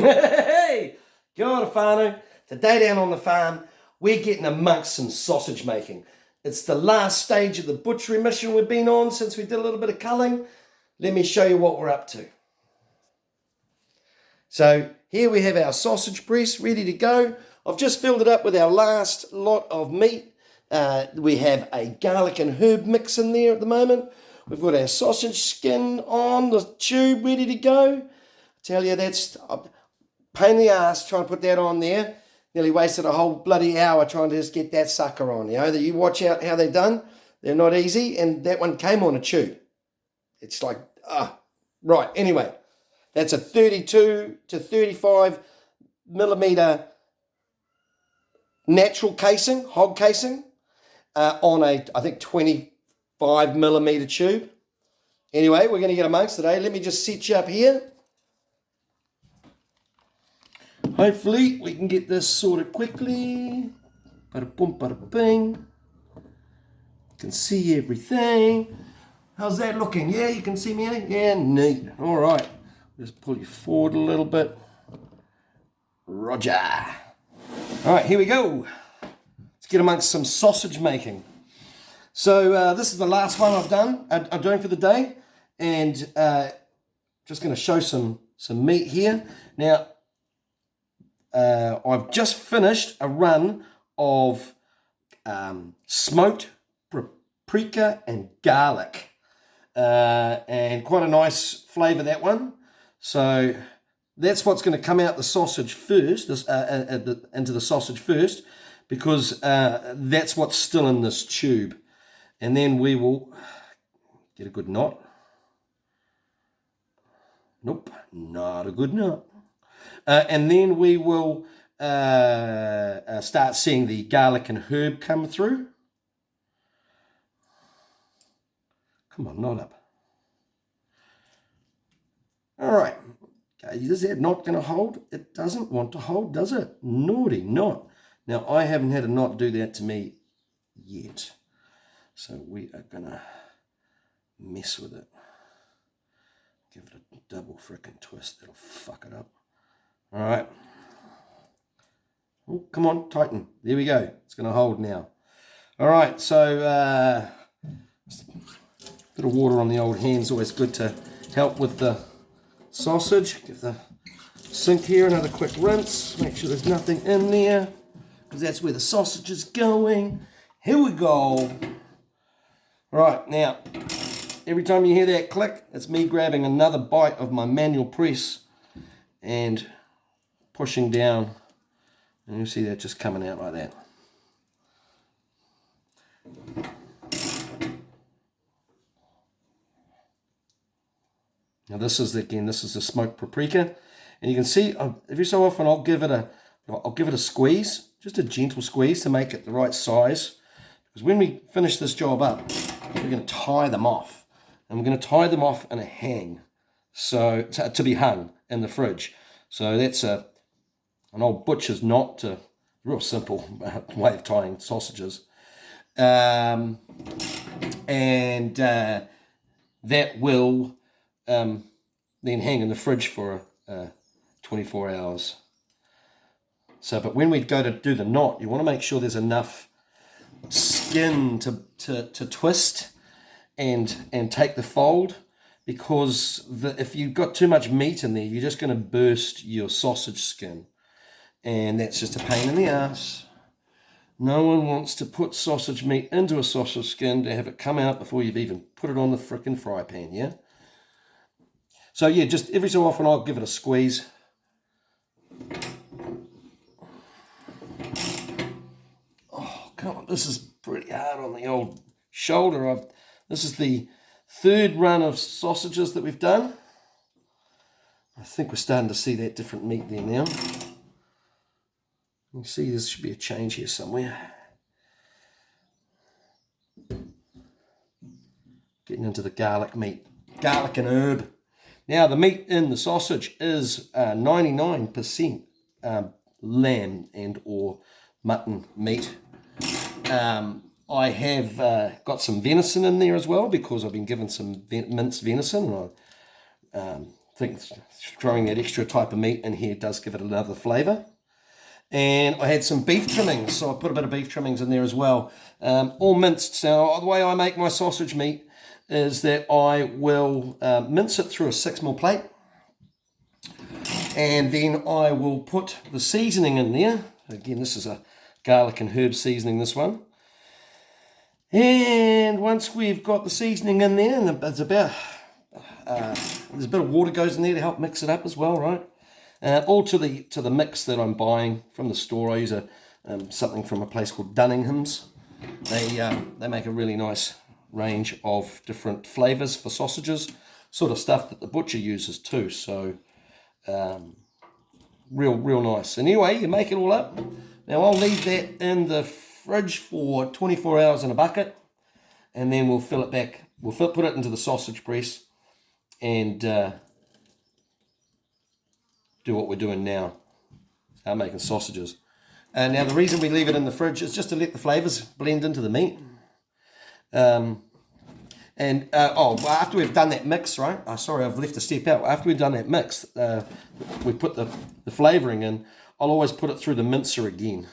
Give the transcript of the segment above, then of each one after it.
Hey, kia ora whānau. Today down on the farm, we're getting amongst some sausage making. It's the last stage of the butchery mission we've been on since we did a little bit of culling. Let me show you what we're up to. So here we have our sausage press ready to go. I've just filled it up with our last lot of meat. We have a garlic and herb mix in there at the moment. We've got our sausage skin on the tube ready to go. Tell you, that's a pain in the ass trying to put that on there. Nearly wasted a whole bloody hour trying to just get that sucker on. You know, you watch out how they're done. They're not easy, and that one came on a tube. It's like, right, anyway. That's a 32 to 35 millimeter natural casing, hog casing, on a, I think, 25 millimeter tube. Anyway, we're going to get amongst today. Let me just set you up here. Hopefully we can get this sorted quickly. Bada boom, bada bing. Can see everything. How's that looking? Yeah, you can see me? Yeah, neat. All right. Just pull you forward a little bit. Roger. All right, here we go. Let's get amongst some sausage making. So this is the last one I'm doing for the day. And just going to show some meat here. Now, I've just finished a run of smoked paprika and garlic. And quite a nice flavour, that one. So that's what's going to come out the sausage first, into the sausage first, because that's what's still in this tube. And then we will get a good knot. Nope, not a good knot. And then we will start seeing the garlic and herb come through. Come on, knot up. All right. Okay, is that knot going to hold? It doesn't want to hold, does it? Naughty knot. Now, I haven't had a knot do that to me yet. So we are going to mess with it. Give it a double frickin' twist. That'll fuck it up. All right. Oh, come on, tighten. There we go. It's going to hold now. All right, so a bit of water on the old hands, always good to help with the sausage. Give the sink here another quick rinse. Make sure there's nothing in there, because that's where the sausage is going. Here we go. Right, now, every time you hear that click, it's me grabbing another bite of my manual press and pushing down, and you see that just coming out like that. Now this is the smoked paprika, and you can see every so often I'll give it a squeeze, just a gentle squeeze to make it the right size, because when we finish this job up, we're going to tie them off, and we're going to tie them off in a hang, so to be hung in the fridge. So that's an old butcher's knot, a real simple way of tying sausages. And that will then hang in the fridge for 24 hours. So, but when we go to do the knot, you want to make sure there's enough skin to twist and take the fold, because if you've got too much meat in there, you're just going to burst your sausage skin, and that's just a pain in the ass. No one wants to put sausage meat into a sausage skin to have it come out before you've even put it on the frickin' fry pan, yeah? So yeah, just every so often I'll give it a squeeze. Oh, come on, this is pretty hard on the old shoulder. This is the third run of sausages that we've done. I think we're starting to see that different meat there now. You can see there should be a change here somewhere. Getting into the garlic meat. Garlic and herb. Now the meat in the sausage is 99% lamb and or mutton meat. I have got some venison in there as well, because I've been given some minced venison, and I think throwing that extra type of meat in here does give it another flavour. And I had some beef trimmings, so I put a bit of beef trimmings in there as well, all minced. So the way I make my sausage meat is that I will mince it through a 6mm plate, and then I will put the seasoning in there. Again, this is a garlic and herb seasoning, this one. And once we've got the seasoning in there, and there's a bit of water goes in there to help mix it up as well, right? All to the mix that I'm buying from the store. I use something from a place called Dunningham's. They make a really nice range of different flavours for sausages, sort of stuff that the butcher uses too. So real nice. And anyway, you make it all up. Now I'll leave that in the fridge for 24 hours in a bucket, and then we'll fill it back. We'll put it into the sausage press and do what we're doing now. Start making sausages. And now the reason we leave it in the fridge is just to let the flavours blend into the meat. After we've done that mix, right? Sorry, I've left a step out. After we've done that mix, we put the flavouring in. I'll always put it through the mincer again,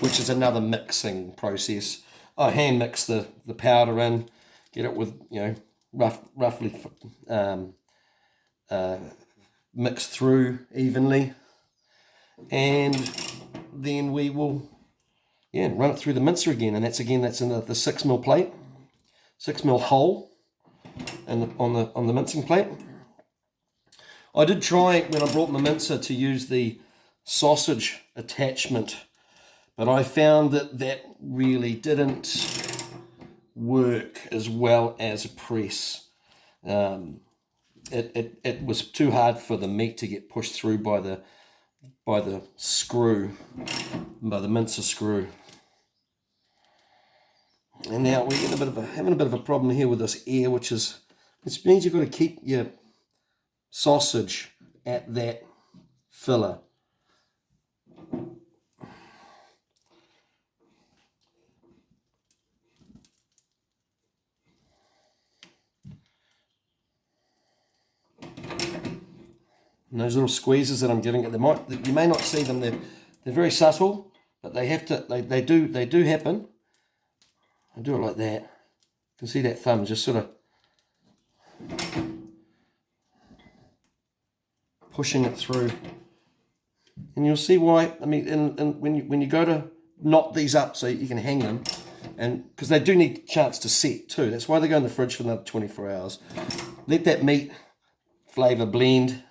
which is another mixing process. I hand mix the powder in, get it with, roughly mixed through evenly, and then we will run it through the mincer again, and that's in the 6mm plate, 6mm hole on the mincing plate. I did try when I brought my mincer to use the sausage attachment, but I found that really didn't work as well as a press. It was too hard for the meat to get pushed through by the screw, by the mincer screw. And now we're having a bit of a problem here with this air, which means you've got to keep your sausage at that filler. And those little squeezes that I'm giving it, you may not see them. They're very subtle, but they do happen. I do it like that. You can see that thumb just sort of pushing it through, and you'll see why. I mean, and when you go to knot these up so you can hang them, and because they do need a chance to set too. That's why they go in the fridge for another 24 hours. Let that meat flavour blend.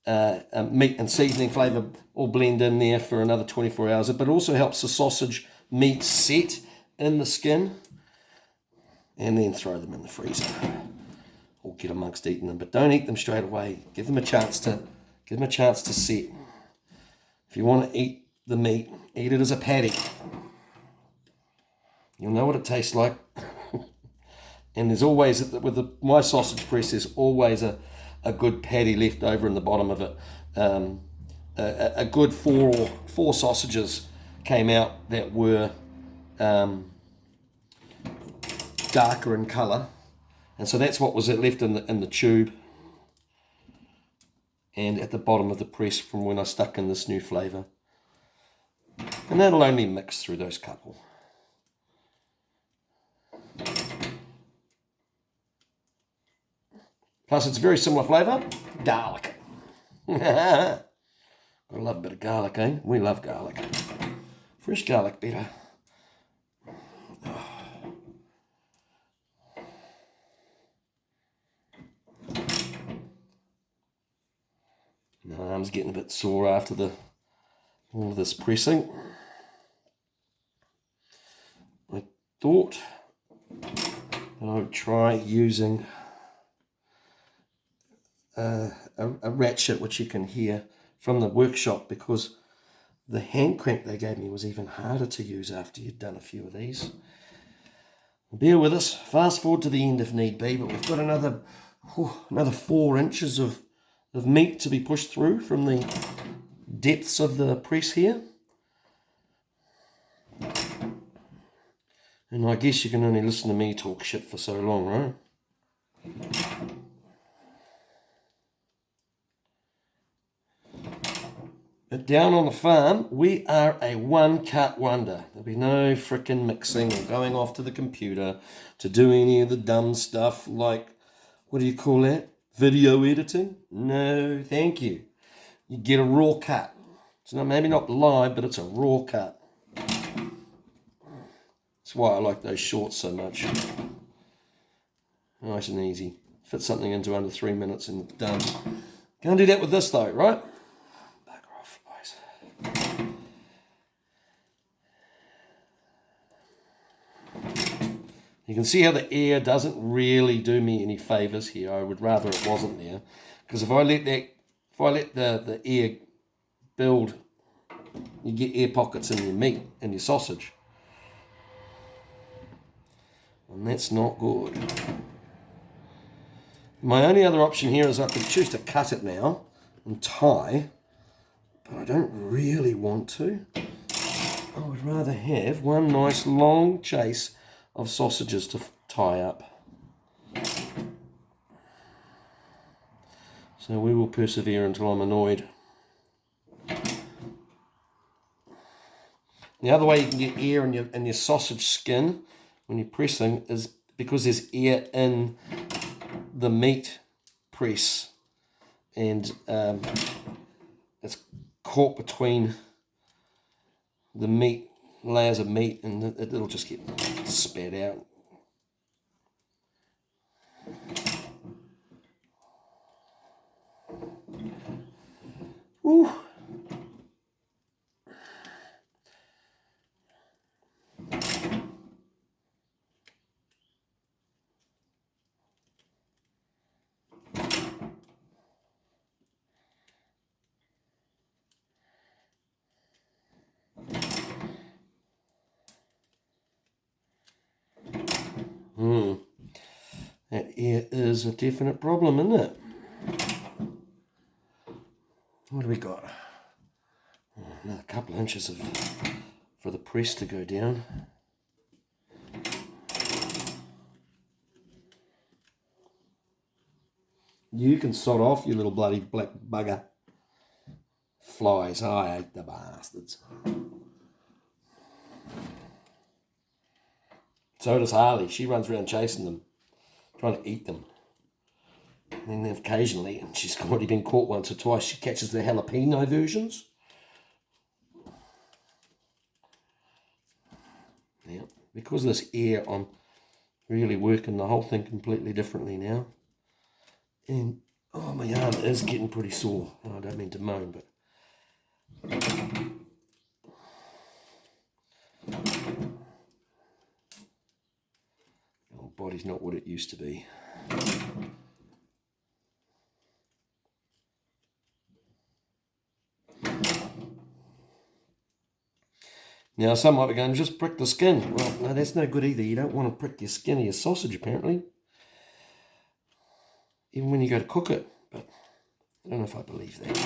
Meat and seasoning flavour all blend in there for another 24 hours. But it also helps the sausage meat set in the skin, and then throw them in the freezer or get amongst eating them. But don't eat them straight away. Give them a chance to set. If you want to eat the meat, eat it as a patty. You'll know what it tastes like. And there's always, my sausage press, there's always a good patty left over in the bottom of it. A good four sausages came out that were darker in colour, and so that's what was left in the tube and at the bottom of the press from when I stuck in this new flavour. And that'll only mix through those couple. Plus, it's a very similar flavour. Garlic. I love a bit of garlic, eh? We love garlic. Fresh garlic better. My arm's getting a bit sore after all of this pressing. I thought I would try using a ratchet, which you can hear from the workshop, because the hand crank they gave me was even harder to use after you'd done a few of these. Bear with us, fast forward to the end if need be, but we've got another 4 inches of meat to be pushed through from the depths of the press here. And I guess you can only listen to me talk shit for so long, right? But down on the farm, we are a one-cut wonder. There'll be no frickin' mixing or going off to the computer to do any of the dumb stuff like, what do you call that? Video editing? No, thank you. You get a raw cut. It's not, maybe not live, but it's a raw cut. That's why I like those shorts so much. Nice and easy. Fit something into under 3 minutes and done. Can't do that with this though, right? Bugger off, flies. You can see how the air doesn't really do me any favours here. I would rather it wasn't there. Because if I let the air build, you get air pockets in your meat and your sausage. And that's not good. My only other option here is I could choose to cut it now and tie, but I don't really want to. I would rather have one nice long chase of sausages to tie up. So we will persevere until I'm annoyed. The other way you can get air in your sausage skin when you're pressing is because there's air in the meat press, and it's caught between the meat layers of meat, and it'll just get spat out. Woo. That air is a definite problem, isn't it? What do we got? Another couple of inches for the press to go down. You can sod off, you little bloody black bugger. Flies, I hate the bastards. So does Harley. She runs around chasing them, trying to eat them. And then occasionally, and she's already been caught once or twice, she catches the jalapeno versions. Yeah, because of this air, I'm really working the whole thing completely differently now. And, oh, my arm is getting pretty sore. I don't mean to moan, but... body's not what it used to be. Now some might be going, just prick the skin. Well, no, that's no good either. You don't want to prick your skin of your sausage, apparently. Even when you go to cook it. But I don't know if I believe that.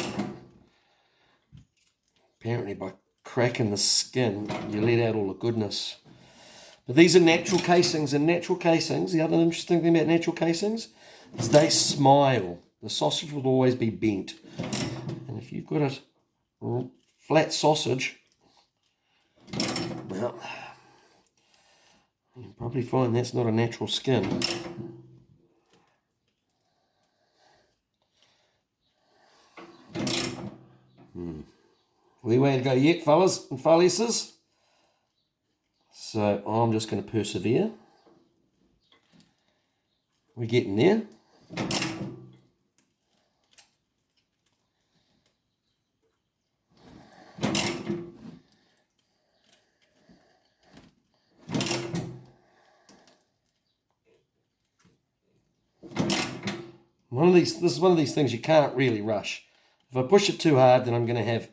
Apparently by cracking the skin, you let out all the goodness. But these are natural casings, and natural casings, the other interesting thing about natural casings is they smile. The sausage will always be bent. And if you've got a flat sausage, well, you can probably find that's not a natural skin. Way to go yet, fellas and fellasses. So I'm just going to persevere. We're getting there. This is one of these things you can't really rush. If I push it too hard, then I'm going to have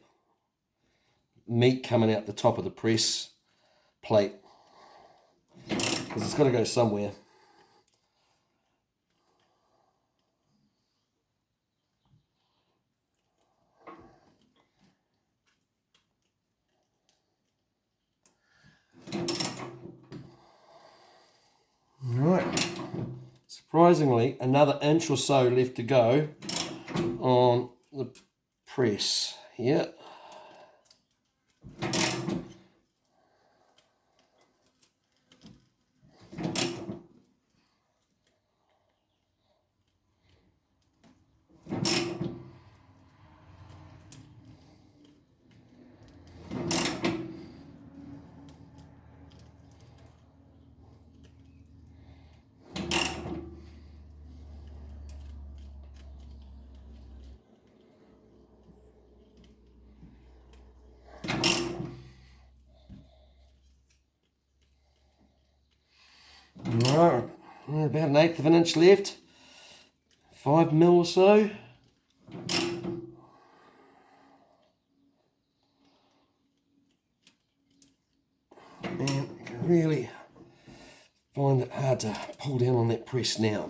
meat coming out the top of the press plate, because it's got to go somewhere. Right. Surprisingly, another inch or so left to go on the press here. about 1/8 of an inch left, 5 mil or so. And you can really find it hard to pull down on that press now.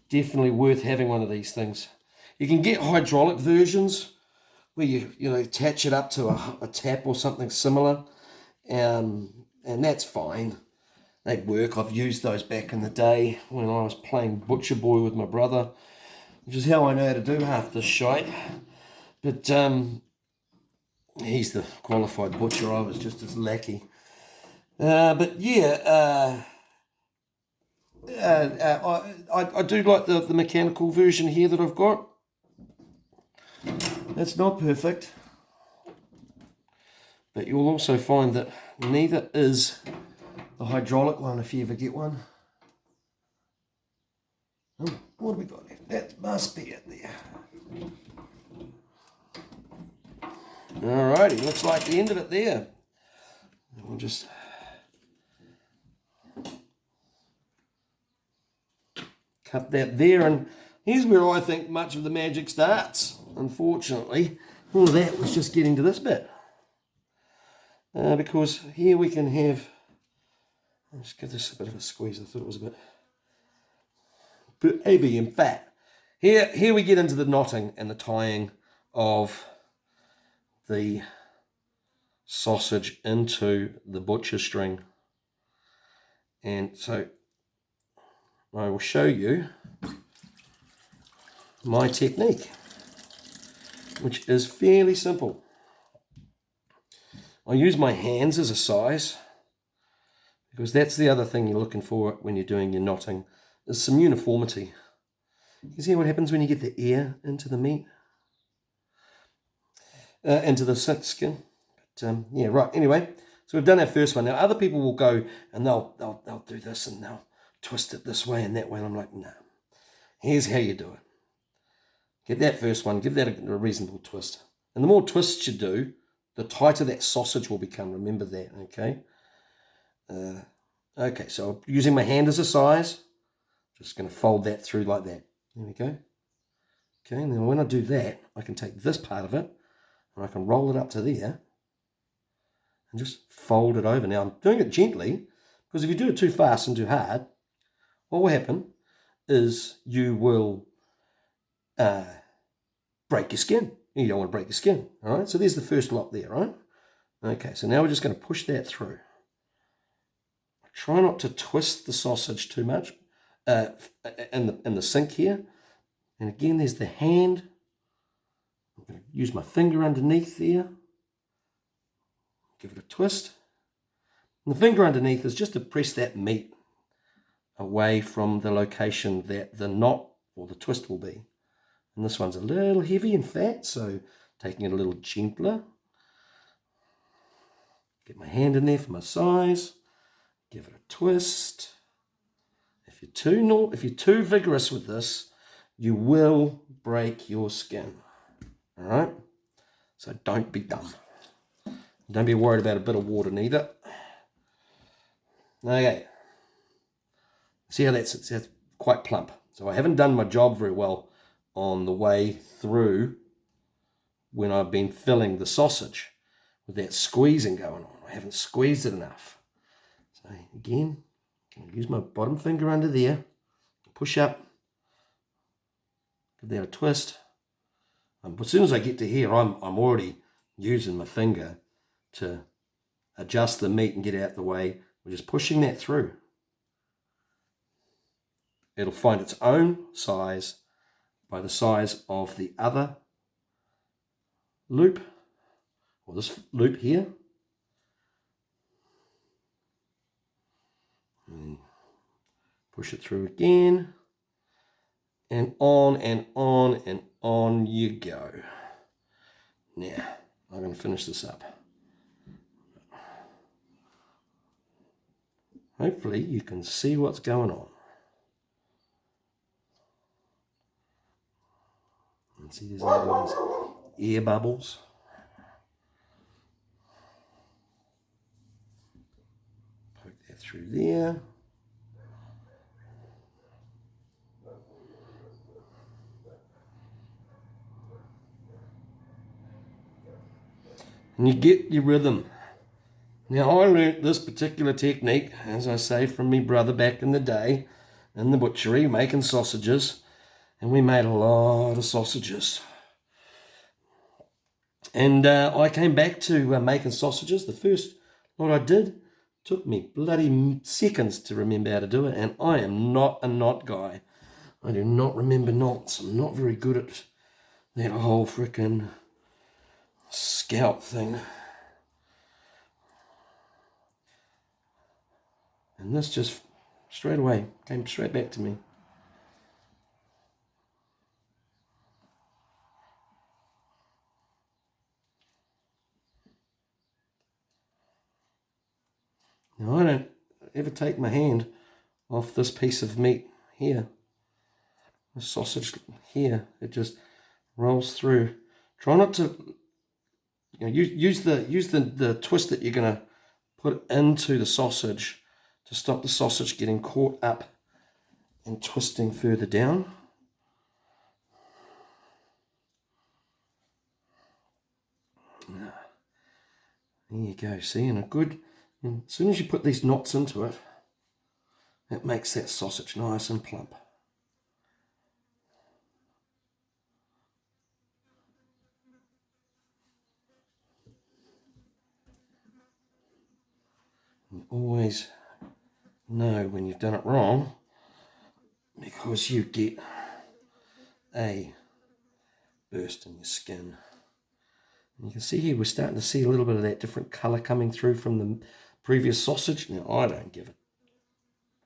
Definitely worth having one of these things. You can get hydraulic versions where you attach it up to a tap or something similar, and that's fine. They work. I've used those back in the day when I was playing Butcher Boy with my brother, which is how I know how to do half this shite. But he's the qualified butcher. I was just as lackey. But yeah, I do like the mechanical version here that I've got. It's not perfect, but you'll also find that neither is the hydraulic one if you ever get one. Oh, what have we got left? That must be it there. Alrighty, looks like the end of it there. We'll just cut that there, and here's where I think much of the magic starts. Unfortunately, all of that was just getting to this bit. Because here we can have, I'll just give this a bit of a squeeze. I thought it was a bit heavy and fat. Here we get into the knotting and the tying of the sausage into the butcher string. And so I will show you my technique, which is fairly simple. I use my hands as a size, because that's the other thing you're looking for when you're doing your knotting, is some uniformity. You see what happens when you get the air into the meat, into the skin. But yeah, right. Anyway, so we've done our first one. Now other people will go and they'll do this and they'll twist it this way and that way. And I'm like, no. Here's how you do it. Get that first one. Give that a reasonable twist. And the more twists you do, the tighter that sausage will become. Remember that, okay? Okay, so using my hand as a size, just going to fold that through like that. There we go. Okay, and then when I do that, I can take this part of it and I can roll it up to there and just fold it over. Now I'm doing it gently, because if you do it too fast and too hard, what will happen is you will break your skin. You don't want to break your skin, all right? So there's the first lot there, right? Okay, so now we're just going to push that through. Try not to twist the sausage too much in the sink here. And again, there's the hand. I'm going to use my finger underneath there. Give it a twist. And the finger underneath is just to press that meat away from the location that the knot or the twist will be. And this one's a little heavy and fat, so taking it a little gentler. Get my hand in there for my size. Give it a twist. If you're too vigorous with this, you will break your skin. All right? So don't be dumb. Don't be worried about a bit of water neither. Okay. See how that's quite plump. So I haven't done my job very well on the way through when I've been filling the sausage with that squeezing going on. I haven't squeezed it enough. So again, I'm going to use my bottom finger under there, push up, give that a twist. As soon as I get to here, I'm already using my finger to adjust the meat and get out the way. We're just pushing that through. It'll find its own size by the size of the other loop, or this loop here. And push it through again, and on and on and on you go. Now, I'm going to finish this up. Hopefully you can see what's going on. And see there's all these air bubbles. Poke that through there. and you get your rhythm. Now, I learnt this particular technique, as I say, from me brother back in the day in the butchery making sausages, and we made a lot of sausages. And I came back to making sausages. The first lot I did took me bloody seconds to remember how to do it, and I am not a knot guy. I do not remember knots. I'm not very good at that whole frickin' scalp thing. And this just straight away came straight back to me. Now, I don't ever take my hand off this piece of meat here. The sausage here, it just rolls through. Try not to, use the twist that you're gonna put into the sausage to stop the sausage getting caught up and twisting further down. There you go. See, and as soon as you put these knots into it, it makes that sausage nice and plump. You always know when you've done it wrong, because you get a burst in your skin. And you can see here we're starting to see a little bit of that different colour coming through from the previous sausage. Now, I don't give a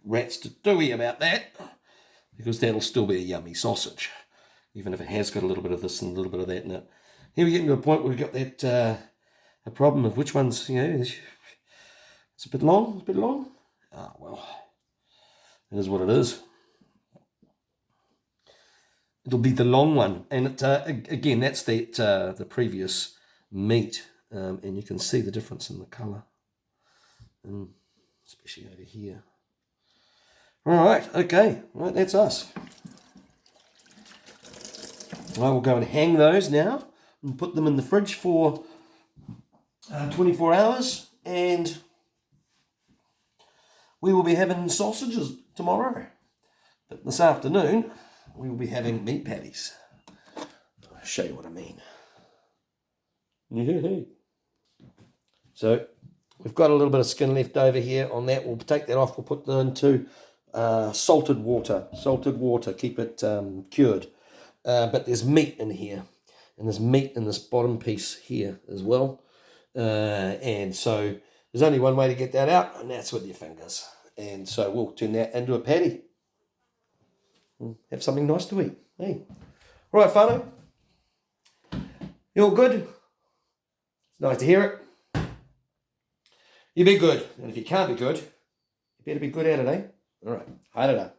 rat's to dooey about that, because that'll still be a yummy sausage, even if it has got a little bit of this and a little bit of that in it. Here we're getting to a point where we've got that a problem of which ones, it's a bit long. Ah, well, it is what it is. It'll be the long one, and it, again, that's the previous meat, and you can see the difference in the colour, and especially over here. All right, okay, right, that's us. I will go and hang those now and put them in the fridge for 24 hours, and we will be having sausages tomorrow. But this afternoon, we will be having meat patties. I'll show you what I mean. So we've got a little bit of skin left over here on that. We'll take that off. We'll put that into salted water. Keep it cured. But there's meat in here, and there's meat in this bottom piece here as well. And so there's only one way to get that out, and that's with your fingers. And so we'll turn that into a patty. Have something nice to eat. Hey. All right, whānau. You all good? It's nice to hear it. You be good. And if you can't be good, you better be good at it, eh? All right. Haere rā.